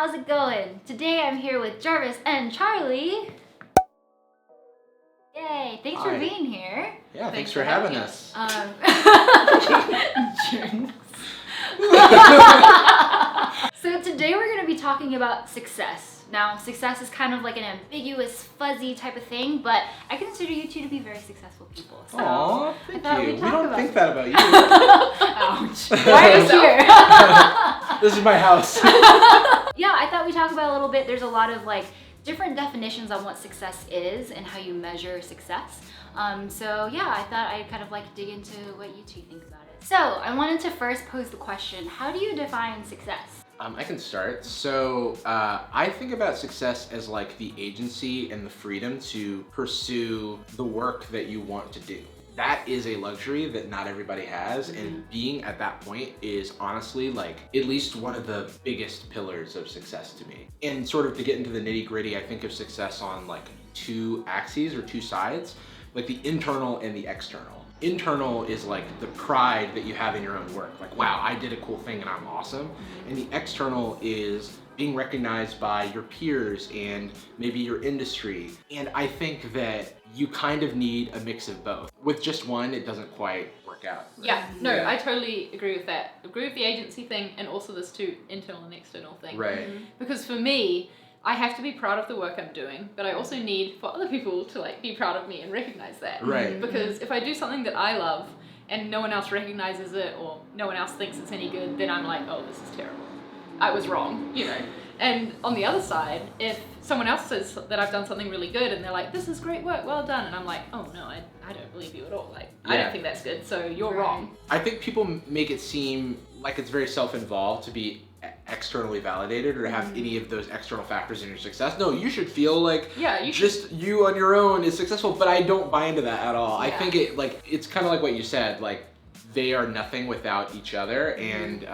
how's it going? Today I'm here with Jarvis and Charlie. Yay, thanks for being here. Yeah, thanks for having us. So today we're going to be talking about success. Now, success is kind of like an ambiguous, fuzzy type of thing, but I consider you two to be very successful people. So Aw, thank you. We don't think that about you. Ouch. Why are you here? This is my house. Yeah, I thought we'd talk about a little bit. There's a lot of like different definitions on what success is and how you measure success. So yeah, I thought I'd kind of like dig into what you two think about it. So I wanted to first pose the question, how do you define success? I can start. So I think about success as like the agency and the freedom to pursue the work that you want to do. That is a luxury that not everybody has, and being at that point is honestly like at least one of the biggest pillars of success to me. And sort of to get into the nitty-gritty, I think of success on like two axes or two sides, like the internal and the external. Internal is like the pride that you have in your own work, like wow, I did a cool thing and I'm awesome. And the external is being recognized by your peers and maybe your industry. And I think that you kind of need a mix of both. With just one, it doesn't quite work out. Right? Yeah, no, I totally agree with that. Agree with the agency thing and also this two internal and external thing. Right. Because for me, I have to be proud of the work I'm doing, but I also need for other people to like be proud of me and recognize that. Right. Because if I do something that I love and no one else recognizes it or no one else thinks it's any good, then I'm like, oh, this is terrible. I was wrong, you know. And on the other side, if someone else says that I've done something really good and they're like, this is great work, well done, and I'm like, oh no, I don't believe you at all. Like, I don't think that's good, so you're wrong. I think people make it seem like it's very self-involved to be externally validated or to have any of those external factors in your success. No, you should feel like you on your own is successful, but I don't buy into that at all. I think it's kind of like what you said, like they are nothing without each other, and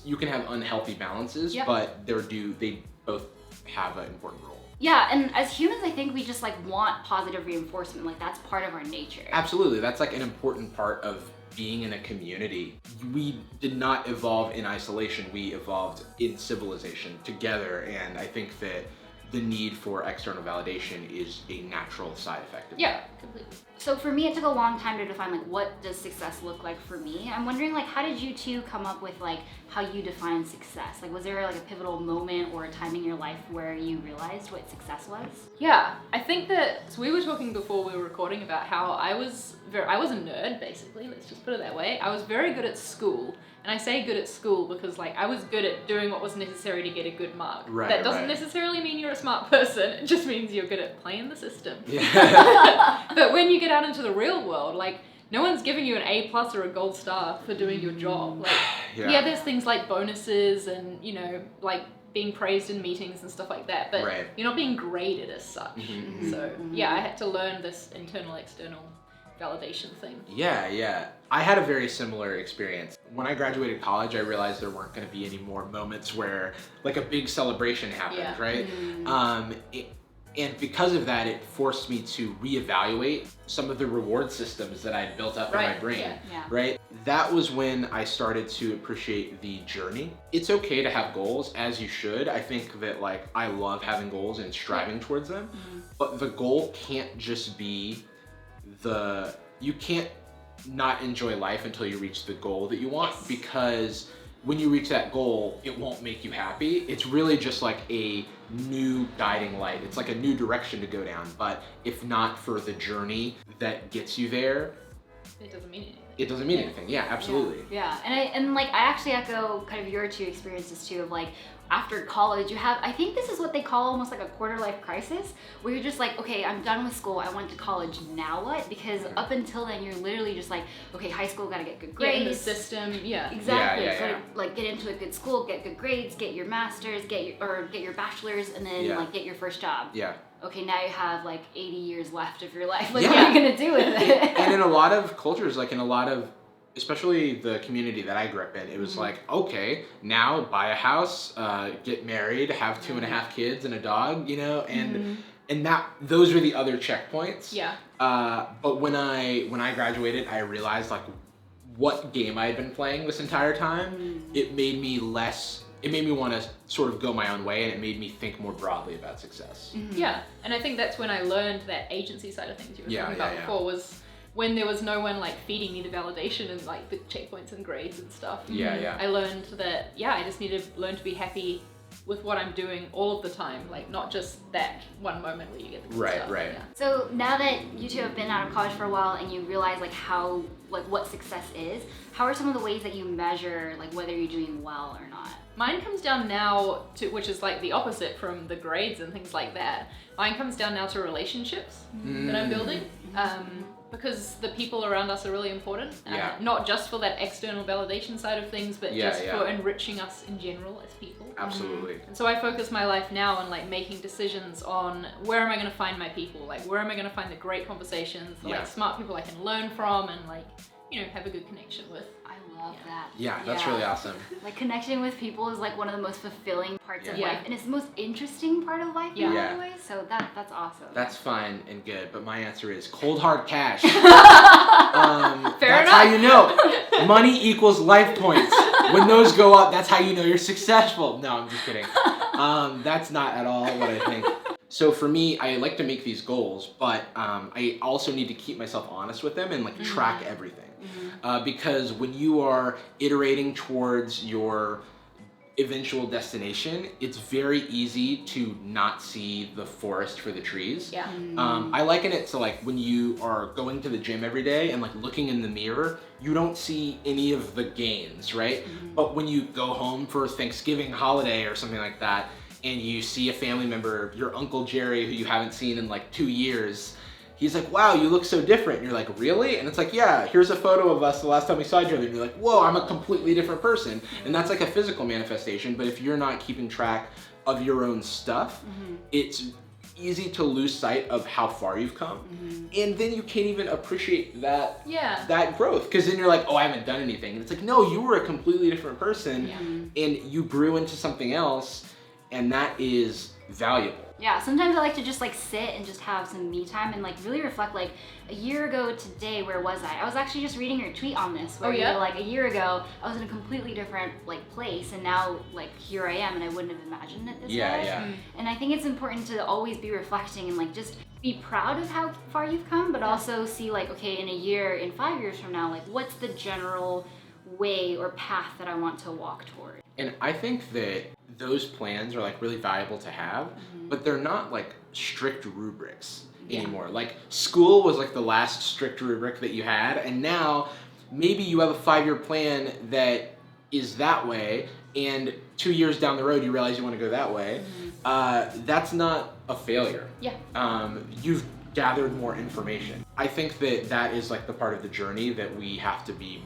you can have unhealthy balances, but they both have an important role. Yeah, and as humans, I think we just like want positive reinforcement. Like that's part of our nature. Absolutely, that's like an important part of being in a community. We did not evolve in isolation, we evolved in civilization together, and I think that the need for external validation is a natural side effect of that. Completely. So for me, it took a long time to define like what does success look like for me. I'm wondering like how did you two come up with like how you define success? Like was there like a pivotal moment or a time in your life where you realized what success was? Yeah, I think that, so we were talking before we were recording about how I was a nerd basically, let's just put it that way. I was very good at school. And I say good at school because like I was good at doing what was necessary to get a good mark. Right, that doesn't necessarily mean you're a smart person. It just means you're good at playing the system. Yeah. But when you get out into the real world, like no one's giving you an A+ or a gold star for doing your job. Like there's things like bonuses and you know like being praised in meetings and stuff like that. But you're not being graded as such. So I had to learn this internal external validation thing. Yeah. I had a very similar experience. When I graduated college, I realized there weren't going to be any more moments where like a big celebration happened, right? And because of that, it forced me to reevaluate some of the reward systems that I had built up in my brain, right? That was when I started to appreciate the journey. It's okay to have goals, as you should. I think that like I love having goals and striving towards them, but the goal can't just be you can't not enjoy life until you reach the goal that you want, because when you reach that goal, it won't make you happy. It's really just like a new guiding light. It's like a new direction to go down, but if not for the journey that gets you there, it doesn't mean anything. It doesn't mean anything. Yeah, absolutely. Yeah. And I actually echo kind of your two experiences too of like after college you have, I think this is what they call almost like a quarter life crisis, where you're just like, okay, I'm done with school, I went to college, now what? Because up until then you're literally just like, okay, high school, gotta get good grades. In the system, Exactly. So like get into a good school, get good grades, get your master's, get your bachelor's, and then like get your first job. Yeah. Okay, now you have like 80 years left of your life. Like what are you gonna do with it? And in a lot of cultures, like in a lot of, especially the community that I grew up in, it was like, okay, now buy a house, get married, have 2.5 kids and a dog, you know, and that those were the other checkpoints. Yeah. But when I graduated, I realized like what game I had been playing this entire time. It made me less it made me want to sort of go my own way, and it made me think more broadly about success. Yeah, and I think that's when I learned that agency side of things you were talking about before, was when there was no one like feeding me the validation and like the checkpoints and grades and stuff. I learned that, I just need to learn to be happy with what I'm doing all of the time, like not just that one moment where you get the good stuff. Right. So now that you two have been out of college for a while and you realize like how, like what success is, how are some of the ways that you measure like whether you're doing well or not? Mine comes down now to, which is like the opposite from the grades and things like that. Mine comes down now to relationships that I'm building. Because the people around us are really important, not just for that external validation side of things, but just for enriching us in general as people. Absolutely. And so I focus my life now on like making decisions on where am I going to find my people, like where am I going to find the great conversations, the like smart people I can learn from and like, you know, have a good connection with. I love that. Yeah, that's really awesome. Like connecting with people is like one of the most fulfilling parts of life, and it's the most interesting part of life in a lot of ways. So that's awesome. That's fine and good, but my answer is cold hard cash. Fair that's enough. how you know. Money equals life points. When those go up, that's how you know you're successful. No, I'm just kidding. That's not at all what I think. So for me, I like to make these goals, but I also need to keep myself honest with them and like track everything. Because when you are iterating towards your eventual destination, it's very easy to not see the forest for the trees. I liken it to like when you are going to the gym every day and like looking in the mirror, you don't see any of the gains, right? But when you go home for Thanksgiving holiday or something like that, and you see a family member, your Uncle Jerry, who you haven't seen in like 2 years, he's like, wow, you look so different. And you're like, really? And it's like, yeah, here's a photo of us the last time we saw each other. And you're like, whoa, I'm a completely different person. And that's like a physical manifestation. But if you're not keeping track of your own stuff, it's easy to lose sight of how far you've come. And then you can't even appreciate that growth. Because then you're like, oh, I haven't done anything. And it's like, no, you were a completely different person. And you grew into something else. And that is valuable. Yeah, sometimes I like to just like sit and just have some me time and like really reflect, like a year ago today, where was I? I was actually just reading your tweet on this where you were like, a year ago I was in a completely different like place, and now like here I am, and I wouldn't have imagined it this way. And I think it's important to always be reflecting and like just be proud of how far you've come, but also see like, okay, in a year, in 5 years from now, like what's the general way or path that I want to walk toward. And I think that those plans are like really valuable to have, but they're not like strict rubrics anymore. Like school was like the last strict rubric that you had, and now maybe you have a 5-year plan that is that way, and 2 years down the road you realize you want to go that way. That's not a failure. You've gathered more information. I think that that is like the part of the journey that we have to be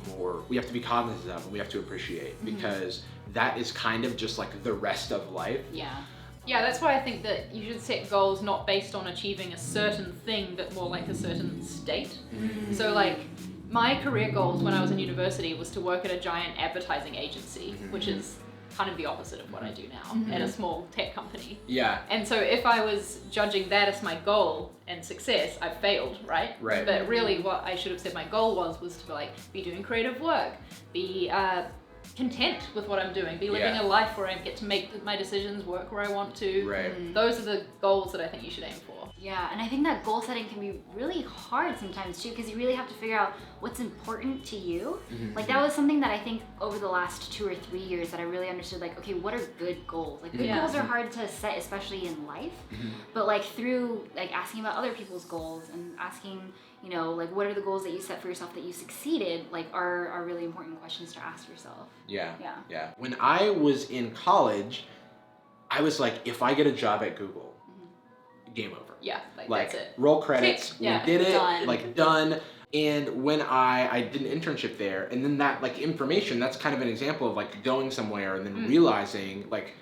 cognizant of, and we have to appreciate, because that is kind of just like the rest of life. Yeah, that's why I think that you should set goals not based on achieving a certain thing, but more like a certain state. So like my career goals when I was in university was to work at a giant advertising agency, which is kind of the opposite of what I do now at a small tech company. And so if I was judging that as my goal and success, I failed, right? But really what I should have said my goal was to like be doing creative work, be content with what I'm doing, be living a life where I get to make my decisions, work where I want to. Those are the goals that I think you should aim for. Yeah, and I think that goal setting can be really hard sometimes too, because you really have to figure out what's important to you. Like that was something that I think over the last 2 or 3 years that I really understood, like, okay, what are good goals? Like good goals are hard to set, especially in life, but like through like asking about other people's goals and asking, you know, like what are the goals that you set for yourself that you succeeded, like are really important questions to ask yourself. When I was in college, I was like, if I get a job at Google, game over. Like that's it. Roll credits. We did it. Done. Like done. And when I did an internship there, and then that like information, that's kind of an example of like going somewhere and then realizing like,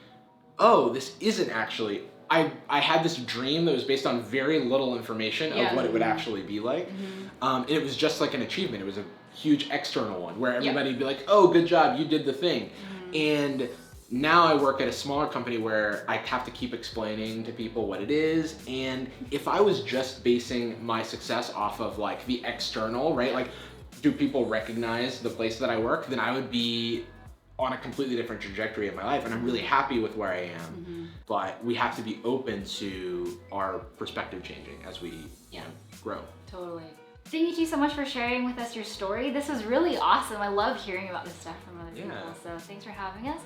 oh, this isn't actually. I had this dream that was based on very little information of what it would actually be like. And it was just like an achievement. It was a huge external one where everybody would be like, oh, good job, you did the thing. And now I work at a smaller company where I have to keep explaining to people what it is. And if I was just basing my success off of like the external, right? Like, do people recognize the place that I work? Then I would be on a completely different trajectory in my life, and I'm really happy with where I am. But we have to be open to our perspective changing as we grow. Totally. Thank you two so much for sharing with us your story. This was really awesome. I love hearing about this stuff from other people, so thanks for having us.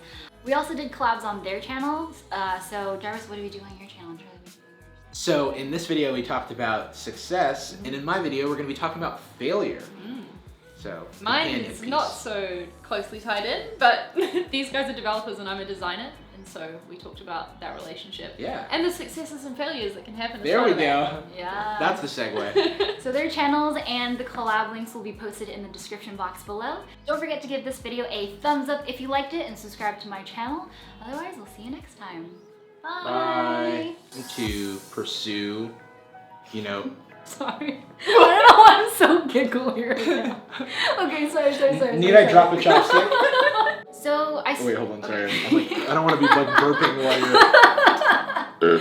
We also did collabs on their channels. So Jarvis, what do we do on your channel? And Charli, what do you do on yours? So in this video, we talked about success, and in my video, we're gonna be talking about failure. So mine is not so closely tied in, but these guys are developers and I'm a designer, and so we talked about that relationship. Yeah. And the successes and failures that can happen. There we go. Yeah. That's the segue. So their channels and the collab links will be posted in the description box below. Don't forget to give this video a thumbs up if you liked it and subscribe to my channel. Otherwise, we'll see you next time. Bye. To pursue, you know. Sorry. I don't know why I'm so giggly right now. Okay, sorry. Need I drop a chopstick? So I. Wait, hold on, sorry. I don't want to be like burping while you're.